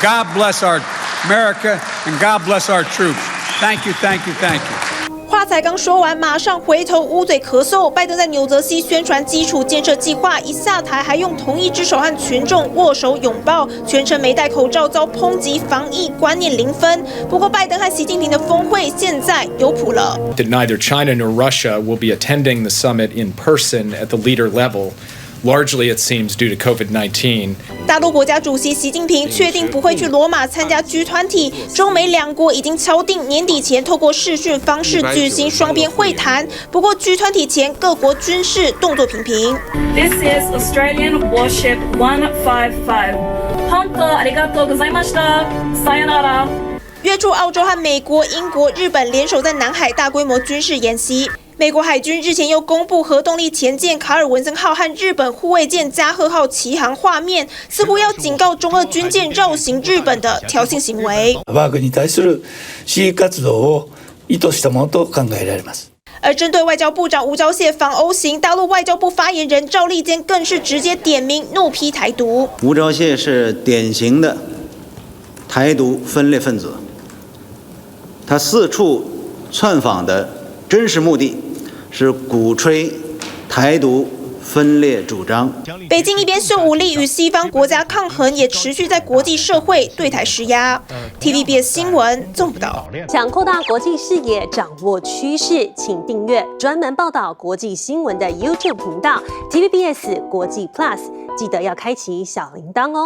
God bless our America and God bless our troops. Thank you, thank you, thank you. 话才刚说完，马上回头捂嘴咳嗽。拜登在纽泽西宣传基础建设计划，一下台还用同一只手和群众握手拥抱，全程没戴口罩，遭抨击防疫观念零分。不过，拜登和习近平的峰会现在有谱了。Neither China nor Russia will be attending the summit in person at the leader level. Largely, it seems, due to COVID-19. 大陆国家主席习近平确定不会去罗马参加 G20， 中美两国已经敲定年底前透过视讯方式举行双边会谈。不过 G20 前各国军事动作频频。This is Australian warship 155. 本当ありがとうございました。さよなら。约出澳洲和美国、英国、日本联手在南海大规模军事演习。美国海军日前又公布核动力前舰卡尔文森号和日本护卫舰加贺号齐航画面，似乎要警告中俄军舰绕行日本的挑衅行为。我国に対する支持活動を意図したものと考えられます。而针对外交部长吴钊燮访欧行，大陆外交部发言人赵立坚更是直接点名怒批台独。吴钊燮是典型的台独分裂分子，他四处窜访的真实目的是鼓吹台独分裂主张。北京一边秀武力与西方国家抗衡，也持续在国际社会对台施压。TVBS 新闻综合报道。想扩大国际视野，掌握趋势，请订阅专门报道国际新闻的 YouTube 频道 TVBS 国际 Plus， 记得要开启小铃铛哦。